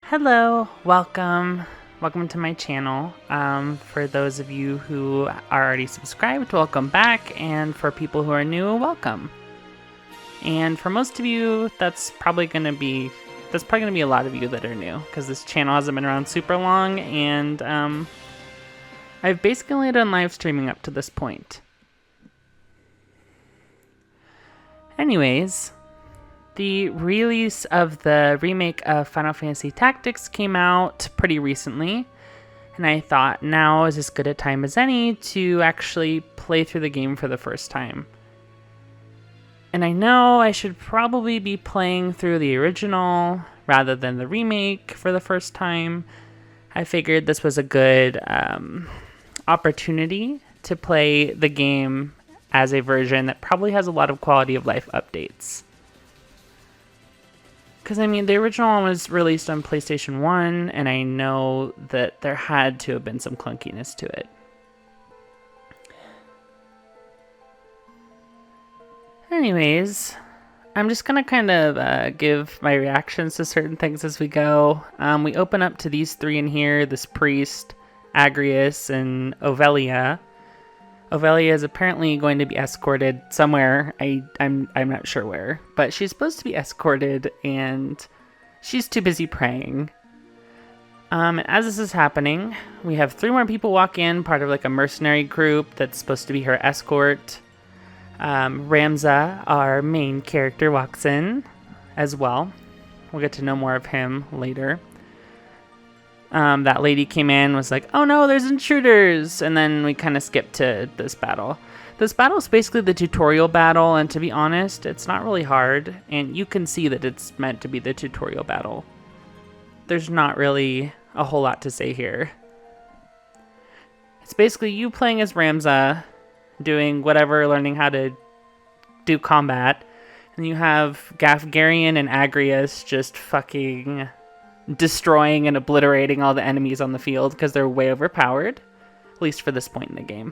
Hello, welcome to my channel. For those of you who are already subscribed, welcome back, and for people who are new, welcome. And for most of you, that's probably gonna be a lot of you that are new, because this channel hasn't been around super long, and I've basically only done live streaming up to this point. Anyways, the release of the remake of Final Fantasy Tactics came out pretty recently, and I thought now is as good a time as any to actually play through the game for the first time. And I know I should probably be playing through the original rather than the remake for the first time. I figured this was a good opportunity to play the game as a version that probably has a lot of quality of life updates. Because, I mean, the original one was released on PlayStation 1, and I know that there had to have been some clunkiness to it. Anyways, I'm just going to kind of give my reactions to certain things as we go. We open up to these three in here, this priest, Agrius, and Ovelia. Ovelia is apparently going to be escorted somewhere. I'm not sure where, but she's supposed to be escorted, and she's too busy praying. As this is happening, we have three more people walk in, part of like a mercenary group that's supposed to be her escort. Ramza, our main character, walks in as well. We'll get to know more of him later. That lady came in, was like, oh no, there's intruders, and then we kind of skipped to this battle. This battle is basically the tutorial battle, and to be honest, it's not really hard, and you can see that it's meant to be the tutorial battle. There's not really a whole lot to say here. It's basically you playing as Ramza, doing whatever, learning how to do combat, and you have Gafgarian and Agrius just fucking destroying and obliterating all the enemies on the field because they're way overpowered, at least for this point in the game.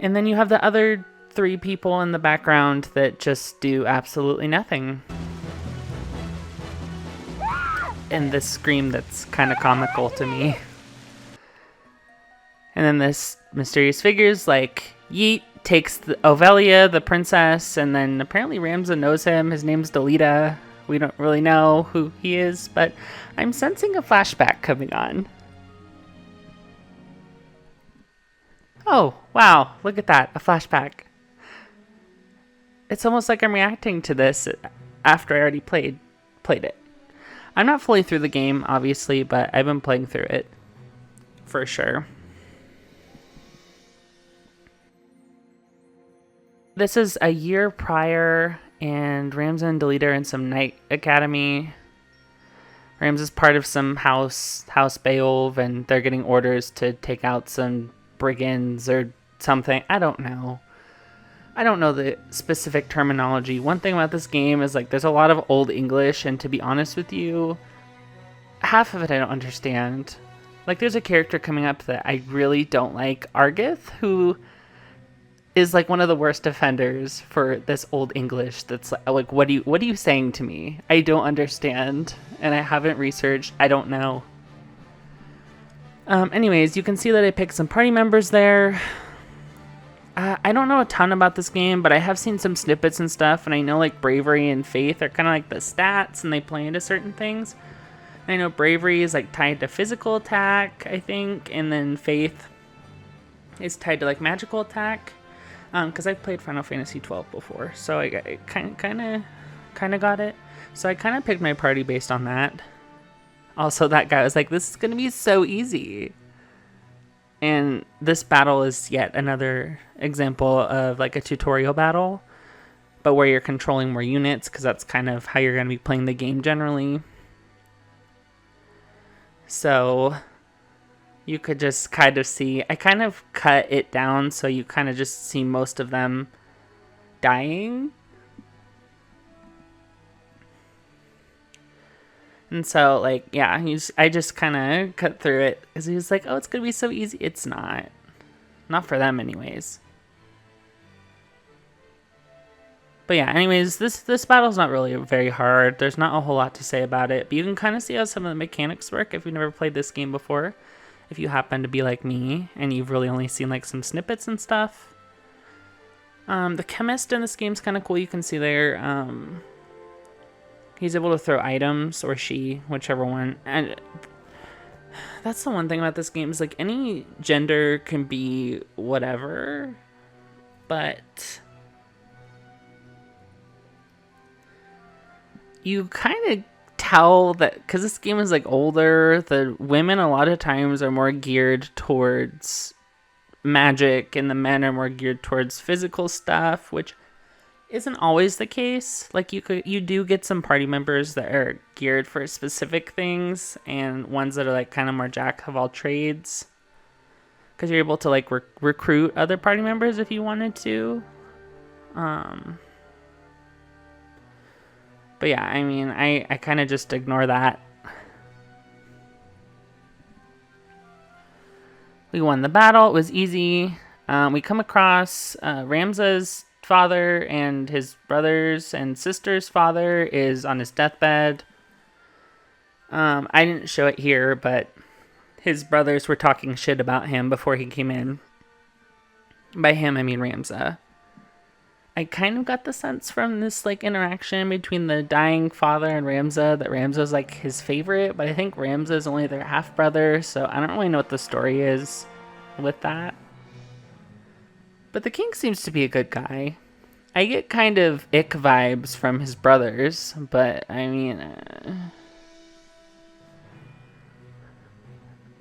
And then you have the other three people in the background that just do absolutely nothing. And this scream that's kind of comical to me. And then this mysterious figure's like, yeet, takes Ovelia, the princess, and then apparently Ramza knows him. His name's Delita. We don't really know who he is, but I'm sensing a flashback coming on. Oh, wow, look at that, a flashback. It's almost like I'm reacting to this after I already played it. I'm not fully through the game, obviously, but I've been playing through it, for sure. This is a year prior, and Ramza and Delita are in some night academy. Ramza's part of some House Beowulf, and they're getting orders to take out some brigands or something. I don't know. I don't know the specific terminology. One thing about this game is like there's a lot of old English, and to be honest with you, half of it I don't understand. Like there's a character coming up that I really don't like, Argith, who is like one of the worst offenders for this old English. That's like, what are you saying to me? I don't understand, and I haven't researched. I don't know. Anyways, you can see that I picked some party members there. I don't know a ton about this game, but I have seen some snippets and stuff, and I know like bravery and faith are kind of like the stats, and they play into certain things. I know bravery is like tied to physical attack, I think, and then faith is tied to like magical attack. Because I've played Final Fantasy 12 before, so I kind of got it. So I kind of picked my party based on that. Also, that guy was like, this is going to be so easy. And this battle is yet another example of like a tutorial battle, but where you're controlling more units, because that's kind of how you're going to be playing the game generally. So you could just kind of see, I kind of cut it down so you kind of just see most of them dying. And so, like, yeah, I just kind of cut through it because he was like, oh, it's going to be so easy. It's not. Not for them anyways. But yeah, anyways, this battle's not really very hard. There's not a whole lot to say about it, but you can kind of see how some of the mechanics work if you've never played this game before. If you happen to be like me and you've really only seen like some snippets and stuff. The chemist in this game's kind of cool. You can see there, he's able to throw items, or she, whichever one. And that's the one thing about this game is like any gender can be whatever, but you kind of tell that because this game is like older, the women a lot of times are more geared towards magic and the men are more geared towards physical stuff, which isn't always the case. Like you do get some party members that are geared for specific things and ones that are like kind of more jack of all trades, because you're able to like recruit other party members if you wanted to. But yeah, I mean, I kind of just ignore that. We won the battle. It was easy. We come across Ramza's father and his brothers and sister's father is on his deathbed. I didn't show it here, but his brothers were talking shit about him before he came in. By him, I mean Ramza. I kind of got the sense from this like interaction between the dying father and Ramza that Ramza's like his favorite, but I think Ramza's only their half brother, so I don't really know what the story is with that. But the king seems to be a good guy. I get kind of ick vibes from his brothers, but I mean,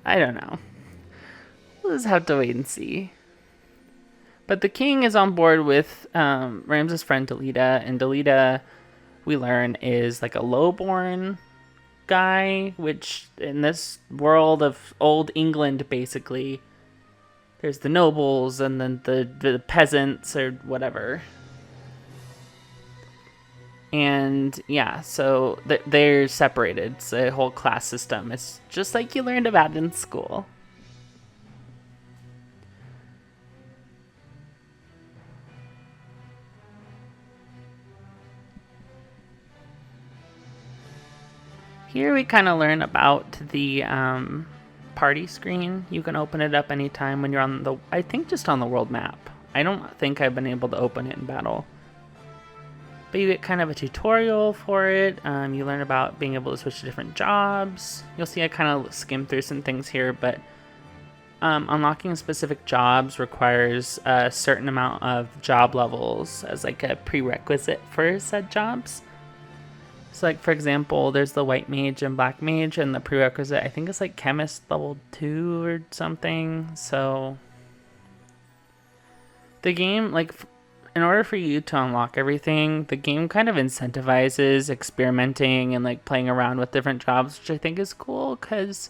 I don't know. We'll just have to wait and see. But the king is on board with Ramza's friend Delita, and Delita, we learn, is like a lowborn guy, which in this world of old England, basically, there's the nobles and then the peasants or whatever. And yeah, so they're separated. It's a whole class system. It's just like you learned about in school. Here we kind of learn about the party screen. You can open it up anytime when you're on the, I think just on the world map. I don't think I've been able to open it in battle. But you get kind of a tutorial for it. You learn about being able to switch to different jobs. You'll see I kind of skim through some things here, but unlocking specific jobs requires a certain amount of job levels as like a prerequisite for said jobs. So like, for example, there's the white mage and black mage, and the prerequisite, I think it's like chemist level 2 or something. So the game, like, in order for you to unlock everything, the game kind of incentivizes experimenting and like playing around with different jobs, which I think is cool, because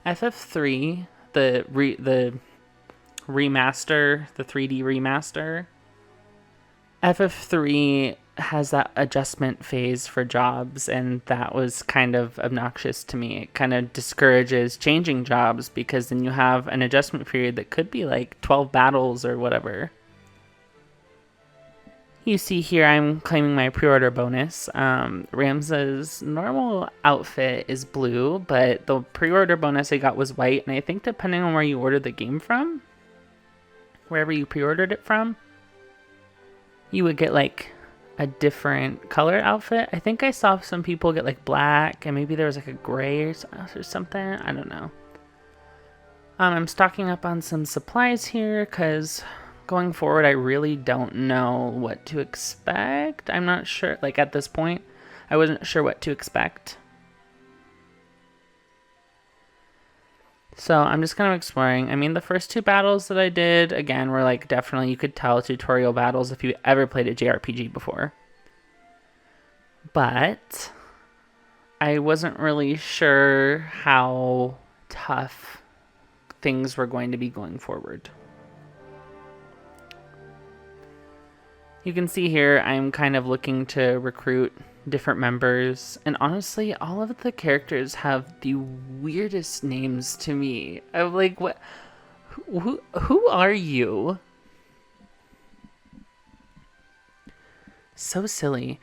FF3, the remaster, the 3D remaster, FF3 has that adjustment phase for jobs, and that was kind of obnoxious to me. It kind of discourages changing jobs, because then you have an adjustment period that could be like 12 battles or whatever. You see here I'm claiming my pre-order bonus. Ramza's normal outfit is blue, but the pre-order bonus I got was white, and I think depending on where you ordered the game from, wherever you pre-ordered it from, you would get like a different color outfit. I think I saw some people get like black, and maybe there was like a gray or something. I don't know. I'm stocking up on some supplies here because going forward I really don't know what to expect. I'm not sure, like at this point I wasn't sure what to expect. So I'm just kind of exploring. I mean, the first two battles that I did, again, were like definitely, you could tell, tutorial battles if you ever played a JRPG before. But I wasn't really sure how tough things were going to be going forward. You can see here I'm kind of looking to recruit different members, and honestly all of the characters have the weirdest names to me. I'm like, what, who are you? So silly.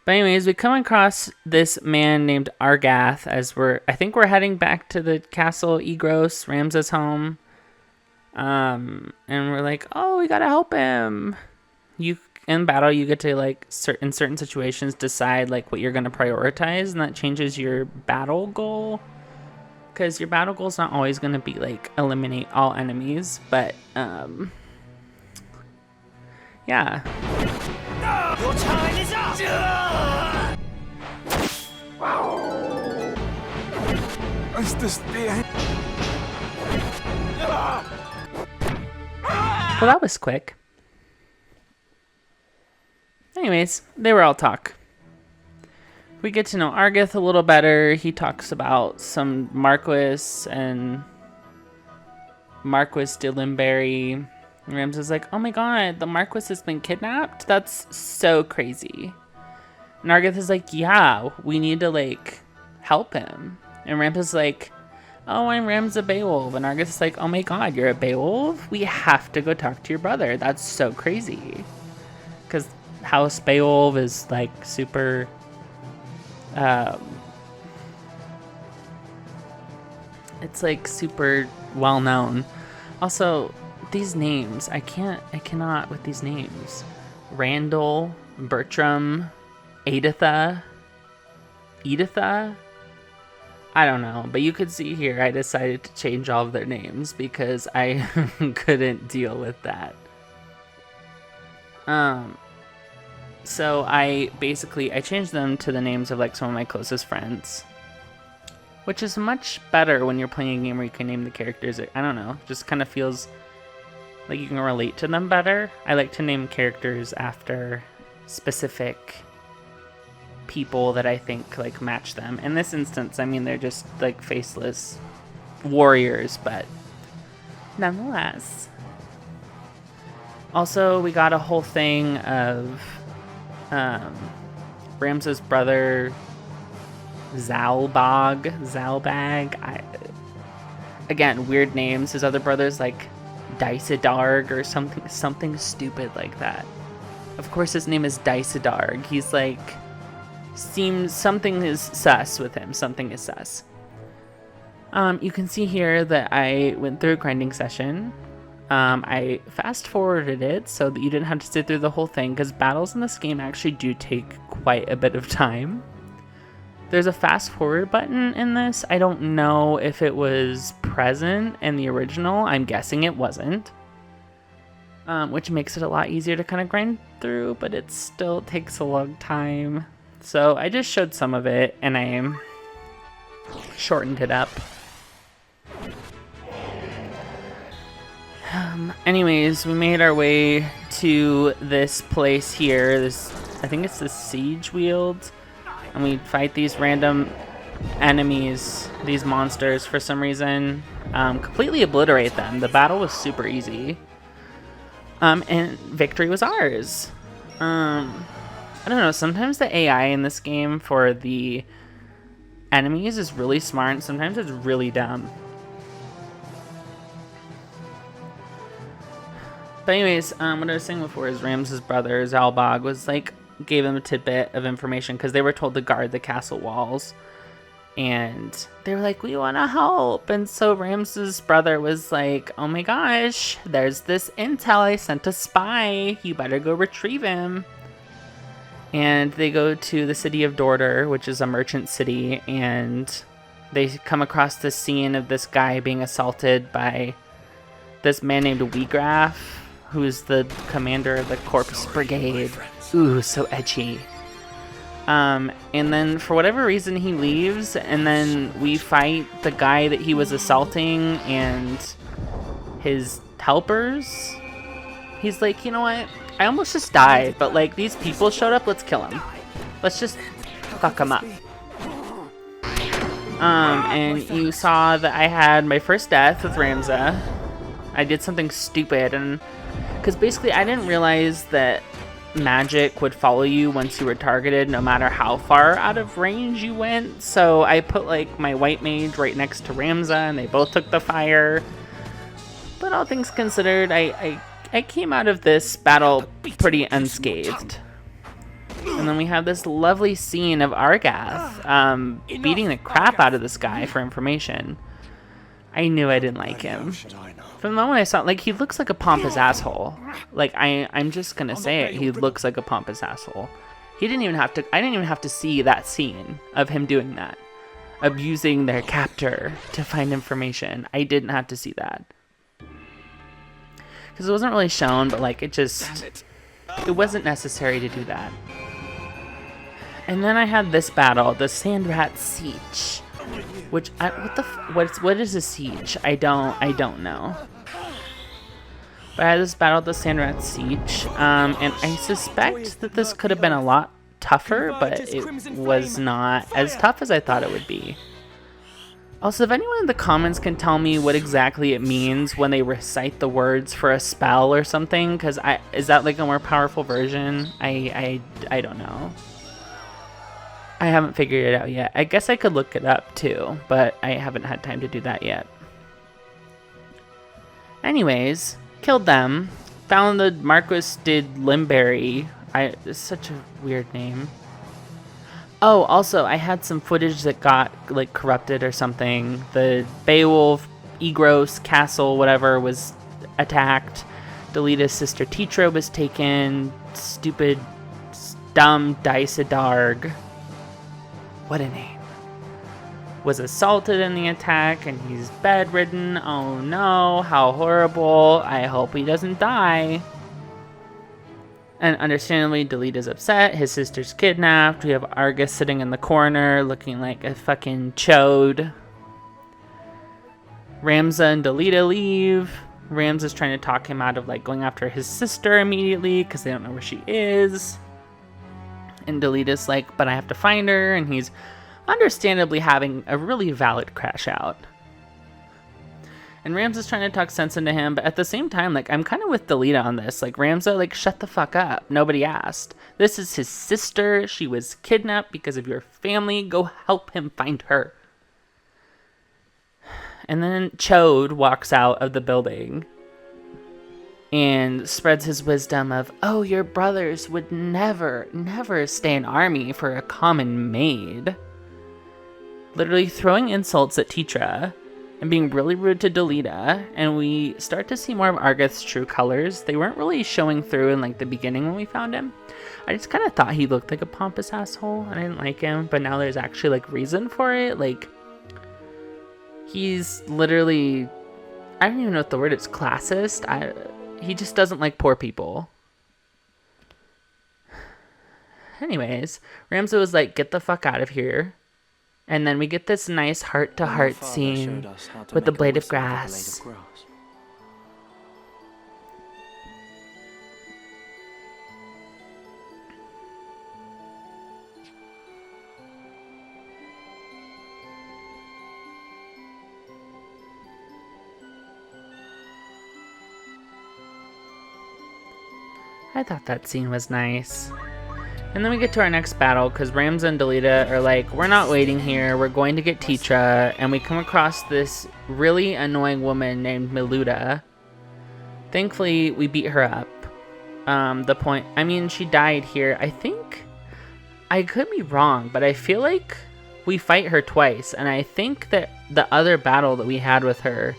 But anyways, we come across this man named Argath as I think we're heading back to the castle Egros, Ramses' home. And we're like, oh, we gotta help him. In battle, you get to, like, in certain situations, decide, like, what you're gonna prioritize, and that changes your battle goal. Because your battle goal is not always gonna be, like, eliminate all enemies, but, yeah. Your time is up! Is this the end? Well, that was quick. Anyways, they were all talk. We get to know Argath a little better. He talks about some Marquis and Marquis de Limberry. Rams is like, oh my god, the Marquis has been kidnapped? That's so crazy. And Argath is like, yeah, we need to, like, help him. And Rams is like, oh, I'm Rams a Beowulf. And Argath is like, oh my god, you're a Beowulf? We have to go talk to your brother. That's so crazy. Because House Beowulf is, like, super... it's, like, super well-known. Also... these names, I cannot with these names. Randall, Bertram, Editha. I don't know, but you could see here I decided to change all of their names because I couldn't deal with that. So I changed them to the names of, like, some of my closest friends. Which is much better when you're playing a game where you can name the characters. I don't know, just kind of feels like you can relate to them better. I like to name characters after specific people that I think, like, match them. In this instance, I mean, they're just, like, faceless warriors, but nonetheless. Also, we got a whole thing of Ramses' brother Zalbag. Again, weird names. His other brother's, like, Daisadarg or something stupid like that. Of course his name is Daisadarg. He's like, seems something is sus with him. Something is sus. You can see here that I went through a grinding session. I fast forwarded it so that you didn't have to sit through the whole thing because battles in this game actually do take quite a bit of time. There's a fast forward button in this. I don't know if it was present in the original. I'm guessing it wasn't. Which makes it a lot easier to kind of grind through, but it still takes a long time. So I just showed some of it and I shortened it up. Anyways, we made our way to this place here. I think it's the Siege Wield. And we fight these random enemies, these monsters, for some reason. Completely obliterate them. The battle was super easy. And victory was ours. I don't know, sometimes the AI in this game for the enemies is really smart, and sometimes it's really dumb. But anyways, what I was saying before is Ramses' brother, Zalbag, was like, gave them a tidbit of information because they were told to guard the castle walls. And they were like, we want to help. And so Ramses' brother was like, oh my gosh, there's this intel. I sent a spy. You better go retrieve him. And they go to the city of Dordor, which is a merchant city. And they come across the scene of this guy being assaulted by this man named Wiegraf, who's the commander of the Corpse Brigade. Ooh, so edgy. And then for whatever reason he leaves, and then we fight the guy that he was assaulting and his helpers. He's like, you know what? I almost just died, but like these people showed up, let's kill him. Let's just fuck him up. And you saw that I had my first death with Ramza. I did something stupid, and because basically I didn't realize that magic would follow you once you were targeted no matter how far out of range you went. So I put like my white mage right next to Ramza and they both took the fire. But all things considered, I came out of this battle pretty unscathed. And then we have this lovely scene of Argath beating the crap out of this guy for information. I knew I didn't like him. From the moment I saw, like, he looks like a pompous asshole. Like, I'm just gonna say it. He looks like a pompous asshole. He didn't even have to, I didn't even have to see that scene of him doing that. Abusing their captor to find information. I didn't have to see that. Because it wasn't really shown, but, like, it wasn't necessary to do that. And then I had this battle, the Sand Rat Siege. Which, what is a siege? I don't know. But I had this battle, the Sand Rat Siege, and I suspect that this could have been a lot tougher, but it was not as tough as I thought it would be. Also, if anyone in the comments can tell me what exactly it means when they recite the words for a spell or something, because is that like a more powerful version? I don't know. I haven't figured it out yet. I guess I could look it up too, but I haven't had time to do that yet. Anyways, killed them. Found the Marquis de Limberry. It's such a weird name. Oh, also, I had some footage that got, like, corrupted or something. The Beowulf, Egros castle, whatever, was attacked. Delita's sister Titra was taken. Stupid, dumb Daisadarg. What a name. Was assaulted in the attack, and he's bedridden. Oh no, how horrible. I hope he doesn't die. And understandably, Delita's upset. His sister's kidnapped. We have Argus sitting in the corner looking like a fucking chode. Ramza and Delita leave. Ramza's trying to talk him out of, like, going after his sister immediately because they don't know where she is. And Delita's like, but I have to find her. And he's understandably having a really valid crash out. And Ramza's trying to talk sense into him, but at the same time, like, I'm kind of with Delita on this. Like, Ramza, like, shut the fuck up. Nobody asked. This is his sister. She was kidnapped because of your family. Go help him find her. And then Chode walks out of the building and spreads his wisdom of, oh, your brothers would never, never stay an army for a common maid. Literally throwing insults at Titra. And being really rude to Delita, and we start to see more of Argath's true colors. They weren't really showing through in, like, the beginning when we found him. I just kind of thought he looked like a pompous asshole, and I didn't like him, but now there's actually, like, reason for it. Like, he's literally, I don't even know what the word is, classist. He just doesn't like poor people. Anyways, Ramza was like, get the fuck out of here. And then we get this nice heart-to-heart scene with the blade of grass. I thought that scene was nice. And then we get to our next battle, because Ramza and Delita are like, we're not waiting here, we're going to get Titra, and we come across this really annoying woman named Miluda. Thankfully, we beat her up. She died here. I think, I could be wrong, but I feel like we fight her twice, and I think that the other battle that we had with her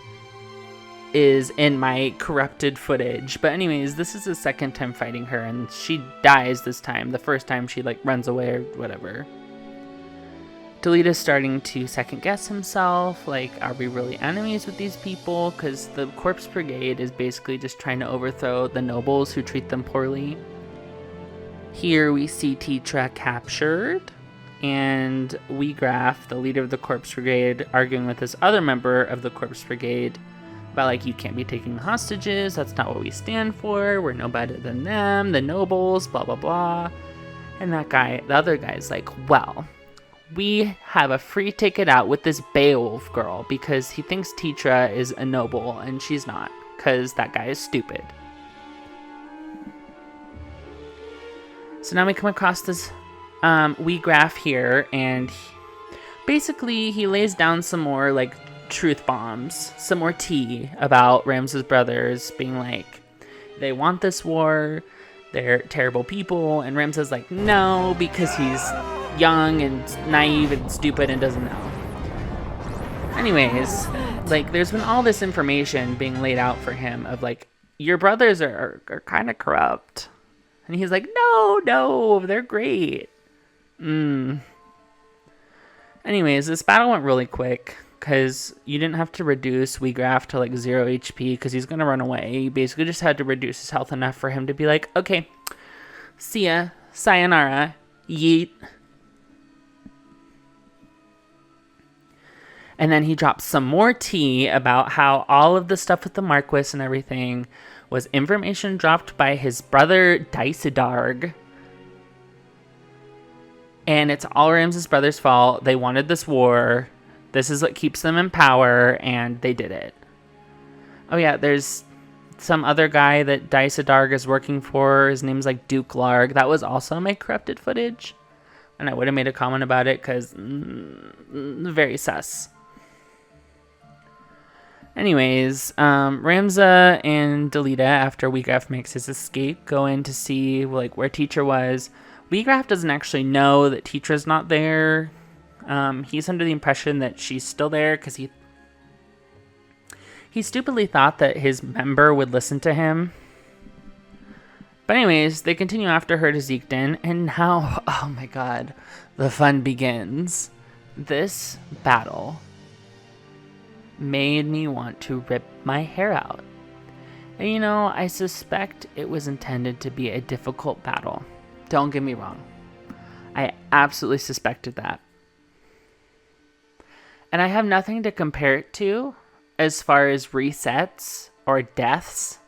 is in my corrupted footage. But anyways, this is the second time fighting her, and she dies this time. The first time she, like, runs away or whatever. Delita's starting to second guess himself, like, are we really enemies with these people? Because the Corpse Brigade is basically just trying to overthrow the nobles who treat them poorly. Here we see Titra captured, and Weegraf, the leader of the Corpse Brigade, arguing with this other member of the Corpse Brigade about, like, you can't be taking hostages, that's not what we stand for, we're no better than them, the nobles, blah blah blah. And that guy, the other guy's like, well, we have a free ticket out with this Beowulf girl because he thinks Titra is a noble and she's not, because that guy is stupid. So now we come across this Weegraf here, and basically he lays down some more, like, truth bombs, some more tea about Ramza's brothers being like, they want this war, they're terrible people, and Ramza's like, no, because he's young and naive and stupid and doesn't know. Anyways, like, there's been all this information being laid out for him of, like, your brothers are kind of corrupt. And he's like, no, they're great. Anyways, this battle went really quick, because you didn't have to reduce Weegraf to, like, 0 HP, because he's going to run away. You basically just had to reduce his health enough for him to be like, okay, see ya, sayonara, yeet. And then he drops some more tea about how all of the stuff with the Marquis and everything was information dropped by his brother Daisadarg. And it's all Ramses' brother's fault. They wanted this war. This is what keeps them in power, and they did it. Oh yeah, there's some other guy that Daisadarg is working for. His name's like Duke Larg. That was also my corrupted footage. And I would have made a comment about it, because very sus. Anyways, Ramza and Delita, after Weegraf makes his escape, go in to see like where Teacher was. Weegraf doesn't actually know that Teacher's not there. He's under the impression that she's still there because he stupidly thought that his member would listen to him. But anyways, they continue after her to Zeekden, and now, oh my god, the fun begins. This battle made me want to rip my hair out. And you know, I suspect it was intended to be a difficult battle. Don't get me wrong. I absolutely suspected that. And I have nothing to compare it to as far as resets or deaths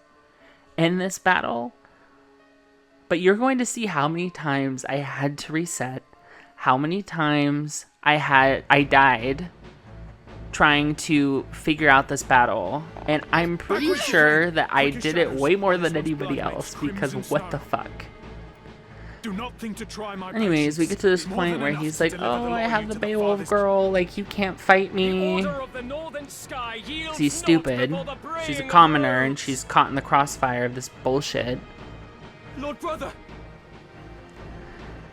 in this battle. But you're going to see how many times I had to reset, how many times I died trying to figure out this battle, and I'm pretty sure that I did it way more than anybody else, because what the fuck. Anyways, we get to this point where he's like, oh, I have the Beowulf girl, like, you can't fight me. He's stupid. She's a commoner, and she's caught in the crossfire of this bullshit. Lord brother.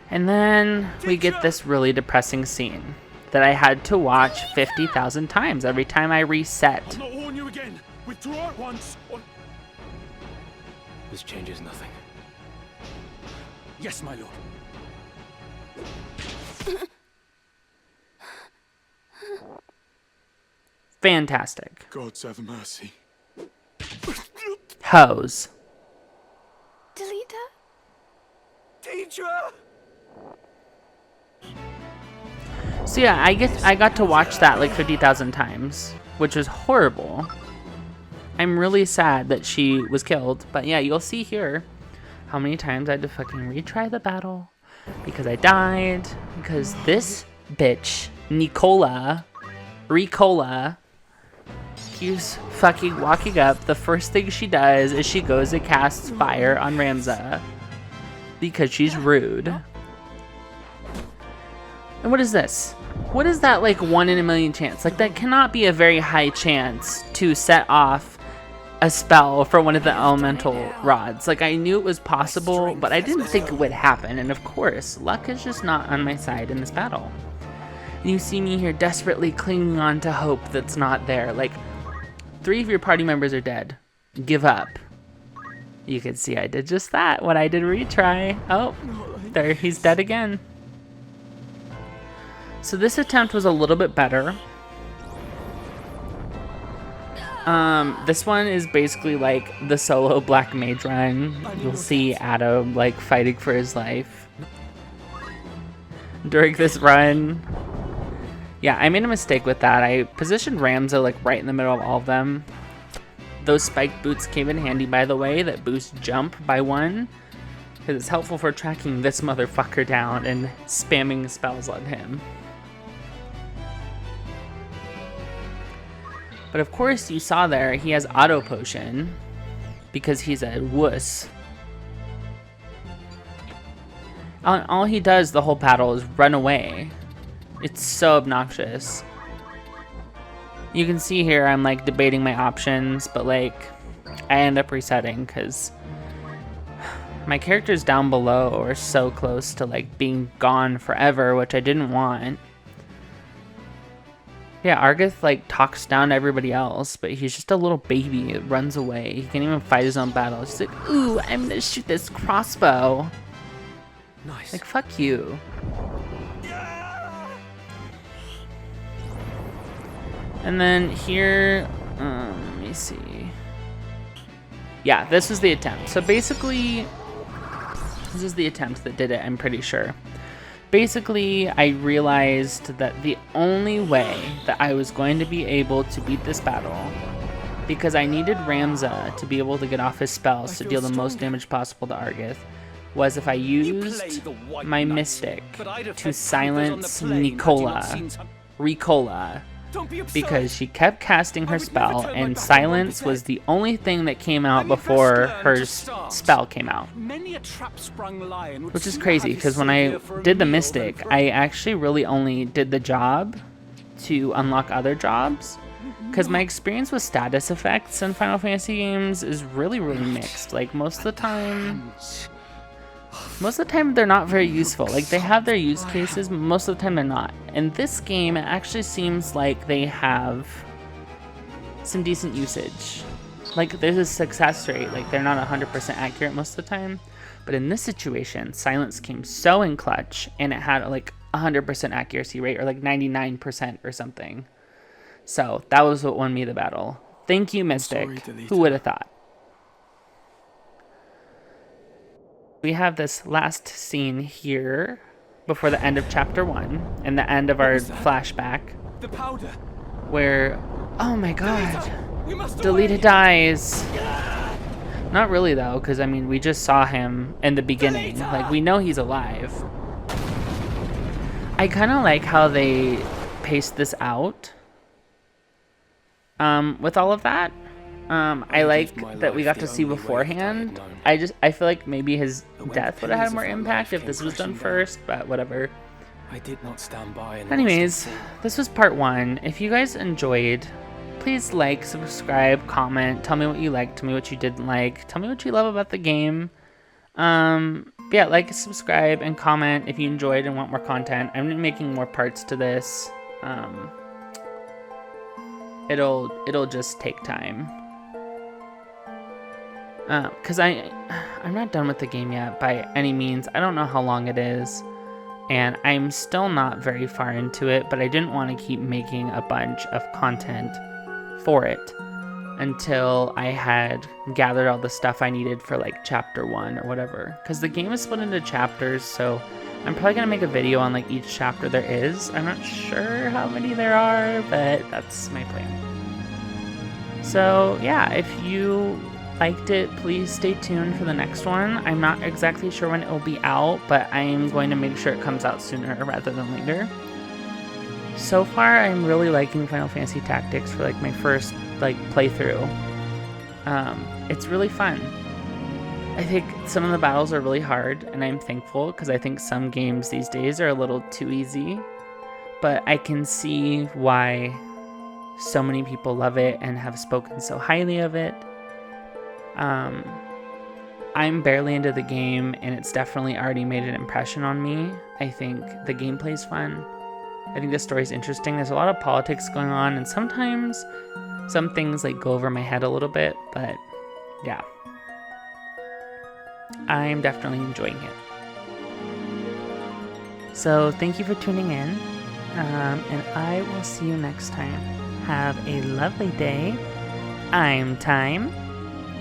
And then we get this really depressing scene that I had to watch 50,000 times every time I reset. I'll not warn you again. Withdraw at once. Or... This changes nothing. Yes, my lord. Fantastic. Gods have mercy. Hose. Delita? Teacher! So yeah, I got to watch that like 50,000 times, which was horrible. I'm really sad that she was killed, but yeah, you'll see here how many times I had to fucking retry the battle because I died, because this bitch, Ricola, keeps fucking walking up. The first thing she does is she goes and casts fire on Ramza because she's rude. And what is this? What is that, like, 1 in a million chance? Like, that cannot be a very high chance to set off a spell for one of the elemental rods. Like, I knew it was possible, but I didn't think it would happen. And of course, luck is just not on my side in this battle. And you see me here desperately clinging on to hope that's not there. Like, 3 of your party members are dead. Give up. You can see I did just that when I did retry. Oh, there, he's dead again. So this attempt was a little bit better. This one is basically like the solo Black Mage run. You'll see Adam like fighting for his life during this run. Yeah, I made a mistake with that. I positioned Ramza like right in the middle of all of them. Those spiked boots came in handy, by the way, that boost jump by 1. Because it's helpful for tracking this motherfucker down and spamming spells on him. But of course, you saw there, he has auto potion because he's a wuss. All he does the whole battle is run away. It's so obnoxious. You can see here I'm like debating my options, but like I end up resetting because my characters down below are so close to like being gone forever, which I didn't want. Yeah, Argith like talks down to everybody else, but he's just a little baby. It runs away. He can't even fight his own battles. He's like, ooh, I'm gonna shoot this crossbow. Nice. Like, fuck you. And then here, let me see. Yeah, this was the attempt. So basically, this is the attempt that did it, I'm pretty sure. Basically, I realized that the only way that I was going to be able to beat this battle, because I needed Ramza to be able to get off his spells to deal the most damage possible to Argith, was if I used my Mystic to silence Ricola, because she kept casting her spell, and silence was the only thing that came out before her spell came out. Which is crazy, because when I did the Mystic, I actually really only did the job to unlock other jobs, because my experience with status effects in Final Fantasy games is really, really mixed. Like, most of the time they're not very useful. Like, they have their use cases, but most of the time they're not. In this game, it actually seems like they have some decent usage. Like, there's a success rate. Like, they're not 100% accurate most of the time. But in this situation, silence came so in clutch, and it had like 100% accuracy rate, or like 99% or something. So that was what won me the battle. Thank you, Mystic. Who would have thought? We have this last scene here before the end of chapter 1 and the end of our flashback, The powder. where, oh my god, Delita dies. Not really though, because I mean, we just saw him in the beginning. Like, we know he's alive. I kind of like how they paced this out with all of that. I like that we got to see beforehand. I feel like maybe his death would have had more impact if this was done first, but whatever. I did not stand by and Anyways, this was part 1. If you guys enjoyed, please like, subscribe, comment, tell me what you liked, tell me what you didn't like, tell me what you love about the game. Yeah, like, subscribe, and comment if you enjoyed and want more content. I'm making more parts to this. It'll just take time. Because I'm not done with the game yet by any means. I don't know how long it is, and I'm still not very far into it, but I didn't want to keep making a bunch of content for it until I had gathered all the stuff I needed for like chapter 1 or whatever, because the game is split into chapters, so I'm probably gonna make a video on like each chapter there is. I'm not sure how many there are, but that's my plan. So yeah, if you liked it, please stay tuned for the next one. I'm not exactly sure when it will be out, but I am going to make sure it comes out sooner rather than later. So far, I'm really liking Final Fantasy Tactics for like my first like playthrough. It's really fun. I think some of the battles are really hard, and I'm thankful, because I think some games these days are a little too easy, but I can see why so many people love it and have spoken so highly of it. I'm barely into the game, and it's definitely already made an impression on me. I think the gameplay's fun. I think the story's interesting. There's a lot of politics going on, and sometimes some things like go over my head a little bit, but yeah. I'm definitely enjoying it. So thank you for tuning in, and I will see you next time. Have a lovely day. I'm Time,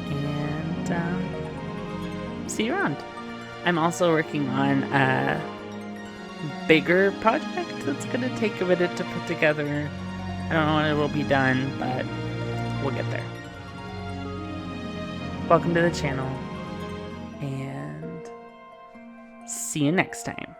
and see you around. I'm also working on a bigger project that's gonna take a minute to put together. I don't know when it will be done, but we'll get there. Welcome to the channel, and see you next time.